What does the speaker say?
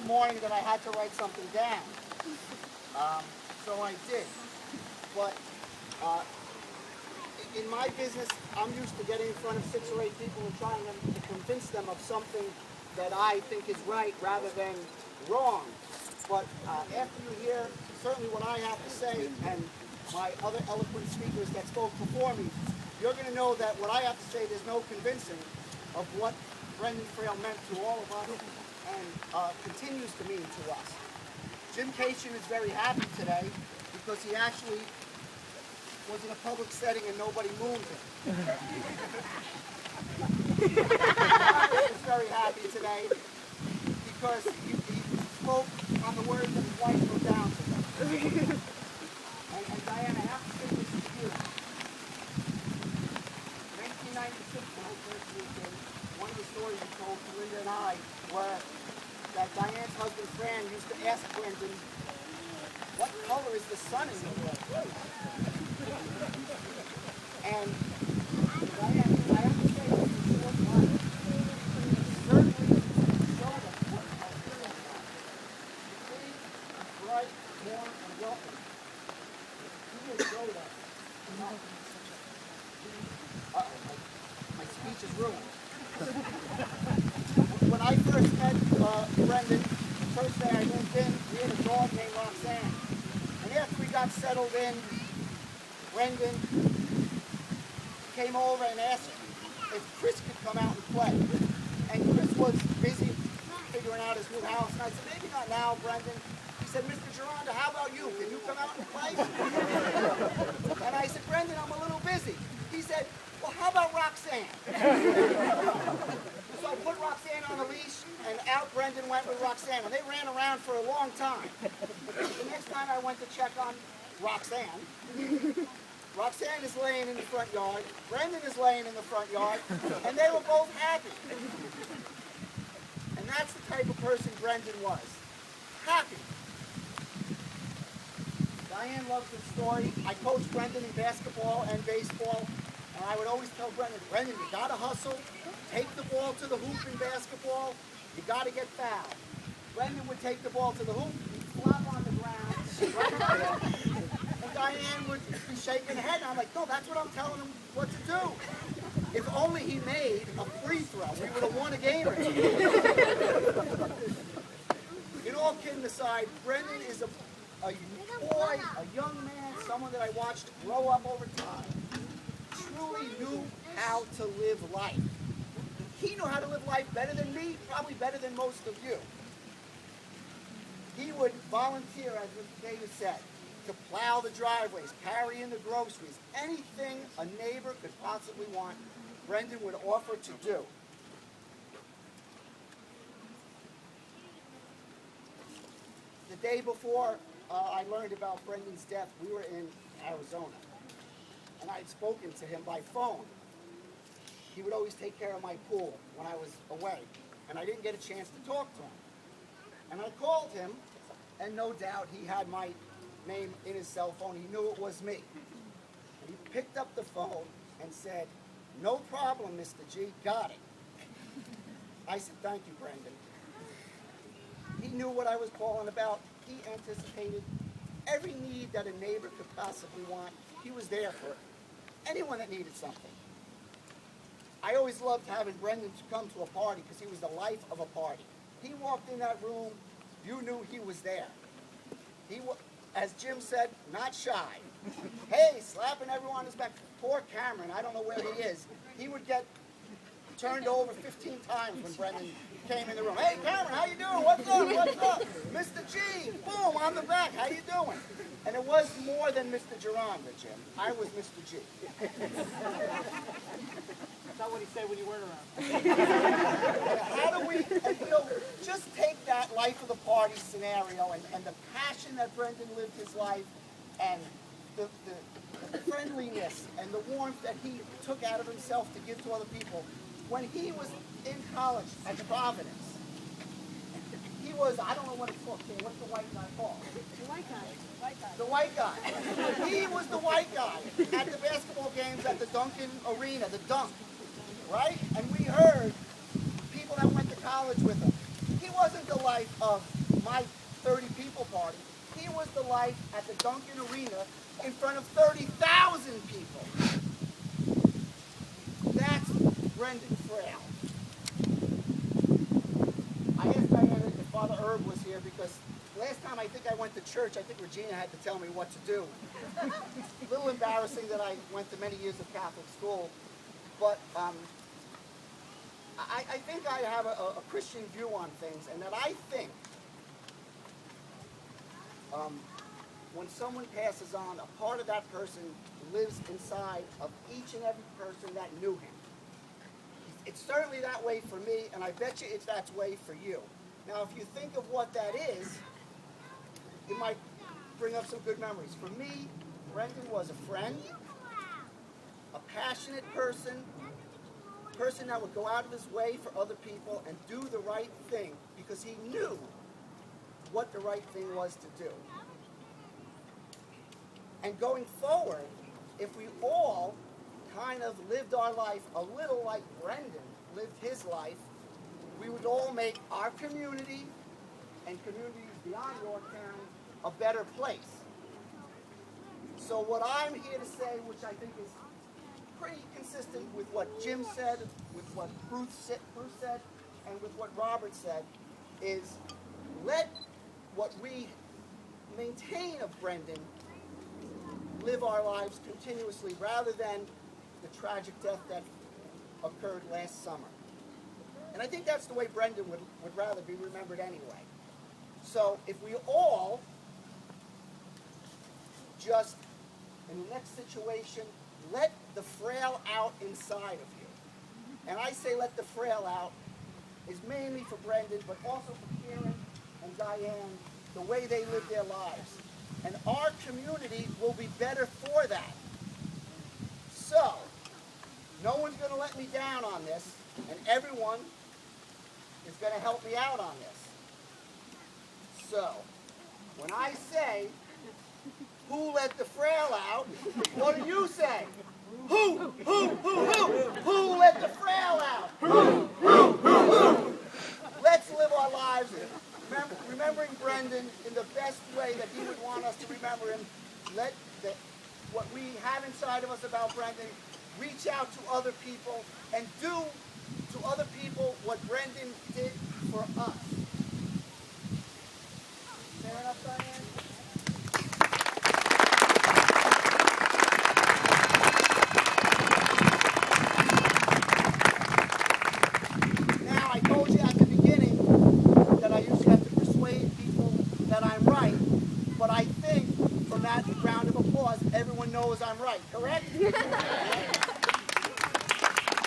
morning that I had to write something down. So I did. But in my business, I'm used to getting in front of 6 or 8 people and trying to convince them of something that I think is right rather than wrong. But after you hear certainly what I have to say and my other eloquent speakers that spoke before me, you're going to know that what I have to say, there's no convincing of what Brendan Frail meant to all of us and continues to mean to us. Jim Cation is very happy today because he actually was in a public setting and nobody mooned him. He's very happy today because he spoke on the words that his wife wrote down to him. And Diane, I have to say this to you. 1996, when I first moved in, one of the stories he told to Linda and I were that Diane's husband, Fran, used to ask Brendan, what color is the sun in your room? And Diane, I have to say this in short time, certainly showed us what our feelings are. Clean, bright, warm, and welcome. He has showed us. My speech is ruined. When I first met Brendan, the first day I moved in, we had a dog named Roxanne. And after we got settled in, Brendan came over and asked if Chris could come out and play. And Chris was busy figuring out his new house. And I said, maybe not now, Brendan. He said, Mr. Gironda, how about you? Can you come out and play? And I said, Brendan, I'm a little busy. He said, well, how about Roxanne? So I put Roxanne on a leash, and out Brendan went with Roxanne. And they ran around for a long time. The next time I went to check on Roxanne, Roxanne is laying in the front yard, Brendan is laying in the front yard, and they were both happy. And that's the type of person Brendan was. Happy. Diane loves the story. I coached Brendan in basketball and baseball, and I would always tell Brendan, Brendan, you gotta hustle, take the ball to the hoop in basketball, you gotta get fouled. Brendan would take the ball to the hoop, he'd flop on the ground, and Diane would be shaking her head, and I'm like, no, that's what I'm telling him what to do. If only he made a free throw, we would have won a game or two. In all kidding aside, Brendan is a boy, a young man, someone that I watched grow up over time, truly knew how to live life. He knew how to live life better than me, probably better than most of you. He would volunteer, as Mr. Davis said, to plow the driveways, carry in the groceries, anything a neighbor could possibly want, Brendan would offer to do. The day before I learned about Brendan's death, we were in Arizona, and I had spoken to him by phone. He would always take care of my pool when I was away, and I didn't get a chance to talk to him. And I called him, and no doubt he had my name in his cell phone. He knew it was me. And he picked up the phone and said, no problem, Mr. G, got it. I said, thank you, Brendan. He knew what I was calling about. He anticipated every need that a neighbor could possibly want. He was there for anyone that needed something. I always loved having Brendan to come to a party because he was the life of a party. He walked in that room, you knew he was there. He was, as Jim said, not shy. Hey, slapping everyone on his back. Poor Cameron, I don't know where he is. He would get turned over 15 times when Brendan came in the room. Hey, Cameron, how you doing? What's up? What's up? Mr. G, boom, on the back. How you doing? And it was more than Mr. Gironda, Jim. I was Mr. G. That's not what he said when you weren't around. How do we, just take that life of the party scenario and the passion that Brendan lived his life and the friendliness and the warmth that he took out of himself to give to other people. When he was in college at Providence, he was, I don't know what it's called, what's the white guy called? The white guy. The white guy. He was the white guy at the basketball games at the Duncan Arena, the dunk, right? And we heard people that went to college with him. He wasn't the life of my 30 people party. He was the life at the Duncan Arena in front of 30,000 people. That's Brendan Frail. I asked Diana if Father Herb was here because last time I think I went to church, I think Regina had to tell me what to do. A little embarrassing that I went to many years of Catholic school, but I think I have a Christian view on things, and that I think when someone passes on, a part of that person lives inside of each and every person that knew him. It's certainly that way for me, and I bet you it's that way for you. Now, if you think of what that is, it might bring up some good memories. For me, Brendan was a friend, a passionate person that would go out of his way for other people and do the right thing because he knew what the right thing was to do. And going forward, if we all kind of lived our life a little like Brendan lived his life, we would all make our community and communities beyond Yorktown a better place. So what I'm here to say, which I think is pretty consistent with what Jim said, with what Bruce said, and with what Robert said, is let what we maintain of Brendan live our lives continuously rather than the tragic death that occurred last summer. And I think that's the way Brendan would rather be remembered anyway. So if we all just, in the next situation, let the frail out inside of you. And I say let the frail out is mainly for Brendan, but also for Karen and Diane, the way they live their lives. And our community will be better for that. So, no one's going to let me down on this, and everyone is going to help me out on this. So, when I say, who let the frail out, what do you say? Who let the frail out? Who? Let's live our lives remembering Brendan in the best way that he would want us to remember him. Let what we have inside of us about Brendan reach out to other people and do to other people what Brendan did for us. Fair enough, Diane? Now, I told you at the beginning that I usually have to persuade people that I'm right, but I think from that round of applause, everyone knows I'm right, correct?